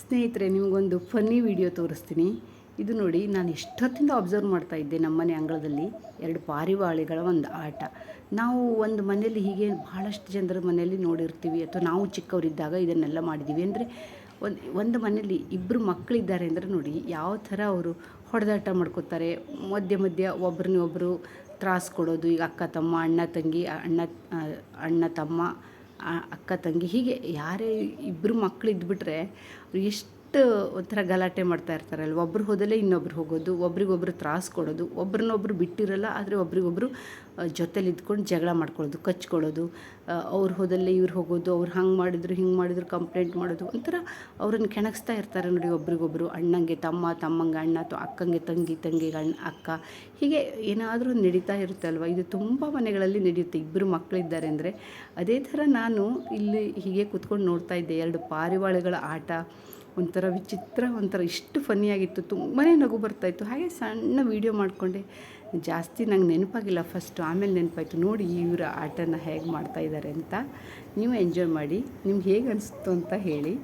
ಸ್ನೇಹಿತರೆ, ನಿಮಗೊಂದು funny video ತೋರಿಸ್ತೀನಿ. ಇದು ನೋಡಿ, ನಾನು ಎಷ್ಟೊತ್ತಿಂದ ಅಬ್ಸರ್ವ್ ಮಾಡ್ತಾ ಇದ್ದೆ. ನಮ್ಮನೆ ಅಂಗಳದಲ್ಲಿ 2 ಪಾರಿವಾಳಗಳ ಒಂದು ಆಟ. ನಾವು ಒಂದು ಮನೆಯಲ್ಲಿ ಹೀಗೆ ಭಾಳಷ್ಟು ಜನರ ಮನೆಯಲ್ಲಿ ನೋಡಿರ್ತೀವಿ, ಅಥವಾ ನಾವು ಚಿಕ್ಕವರಿದ್ದಾಗ ಇದನ್ನೆಲ್ಲ ಮಾಡಿದ್ದೀವಿ. ಅಂದರೆ ಒಂದು ಮನೆಯಲ್ಲಿ ಇಬ್ಬರು ಮಕ್ಕಳಿದ್ದಾರೆ ಅಂದರೆ ನೋಡಿ ಯಾವ ಥರ ಅವರು ಹೊಡೆದಾಟ ಮಾಡ್ಕೋತಾರೆ. ಮಧ್ಯ ಮಧ್ಯ ಒಬ್ಬರನ್ನೊಬ್ಬರು ತ್ರಾಸು ಕೊಡೋದು. ಈಗ ಅಕ್ಕ ತಮ್ಮ, ಅಣ್ಣ ತಂಗಿ, ಅಣ್ಣ ತಮ್ಮ, ಅಕ್ಕ ತಂಗಿ, ಹೀಗೆ ಯಾರೇ ಇಬ್ಬರು ಮಕ್ಕಳು ಇದ್ಬಿಟ್ರೆ ಎಷ್ಟು ಒಂಥರ ಗಲಾಟೆ ಮಾಡ್ತಾ ಇರ್ತಾರಲ್ವ. ಒಬ್ಬರು ಹೋದಲ್ಲೇ ಇನ್ನೊಬ್ರು ಹೋಗೋದು, ಒಬ್ರಿಗೊಬ್ರು ತ್ರಾಸು ಕೊಡೋದು, ಒಬ್ರನ್ನೊಬ್ರು ಬಿಟ್ಟಿರಲ್ಲ, ಆದರೆ ಒಬ್ರಿಗೊಬ್ರು ಜೊತೇಲಿ ಇದ್ಕೊಂಡು ಜಗಳ ಮಾಡ್ಕೊಳ್ಳೋದು, ಕಚ್ಕೊಳ್ಳೋದು. ಅವ್ರು ಹೋದಲ್ಲೇ ಇವ್ರು ಹೋಗೋದು, ಅವ್ರು ಹಂಗೆ ಮಾಡಿದ್ರು ಹಿಂಗೆ ಮಾಡಿದ್ರು ಕಂಪ್ಲೇಂಟ್ ಮಾಡೋದು. ಒಂಥರ ಅವ್ರನ್ನ ಕೆಣಗಿಸ್ತಾ ಇರ್ತಾರೆ ನೋಡಿ ಒಬ್ರಿಗೊಬ್ರು. ಅಣ್ಣಂಗೆ ತಮ್ಮ, ತಮ್ಮಂಗೆ ಅಣ್ಣ, ಅಥವಾ ಅಕ್ಕಂಗೆ ತಂಗಿ, ತಂಗಿಗೆ ಅಕ್ಕ, ಹೀಗೆ ಏನಾದರೂ ನಡೀತಾ ಇರುತ್ತೆ ಅಲ್ವ. ಇದು ತುಂಬ ಮನೆಗಳಲ್ಲಿ ನಡೆಯುತ್ತೆ, ಇಬ್ಬರು ಮಕ್ಕಳಿದ್ದಾರೆ ಅಂದರೆ. ಅದೇ ಥರ ನಾನು ಇಲ್ಲಿ ಹೀಗೆ ಕೂತ್ಕೊಂಡು ನೋಡ್ತಾ ಇದ್ದೆ. 2 ಪಾರಿವಾಳಗಳ ಆಟ. ಒಂಥರ ವಿಚಿತ್ರ, ಒಂಥರ ಇಷ್ಟು ಫನ್ನಿಯಾಗಿತ್ತು, ತುಂಬಾ ನಗು ಬರ್ತಾಯಿತ್ತು. ಹಾಗೆ ಸಣ್ಣ ವೀಡಿಯೋ ಮಾಡಿಕೊಂಡೆ. ಜಾಸ್ತಿ ನಂಗೆ ನೆನಪಾಗಿಲ್ಲ ಫಸ್ಟು, ಆಮೇಲೆ ನೆನಪಾಯಿತು. ನೋಡಿ ಇವರ ಆಟನ ಹೇಗೆ ಮಾಡ್ತಾಯಿದ್ದಾರೆ ಅಂತ. ನೀವು ಎಂಜಾಯ್ ಮಾಡಿ, ನಿಮ್ಗೆ ಹೇಗೆ ಅನಿಸ್ತು ಅಂತ ಹೇಳಿ.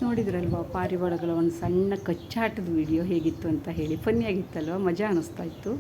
ನೋಡಿದ್ರಲ್ವ ಪಾರಿವಾಳಗಳ ಒಂದು ಸಣ್ಣ ಕಚ್ಚಾಟದ ವಿಡಿಯೋ ಹೇಗಿತ್ತು ಅಂತ ಹೇಳಿ. ಫನ್ನಿಯಾಗಿತ್ತಲ್ವ, ಮಜಾ ಅನ್ನಿಸ್ತಾ ಇತ್ತು.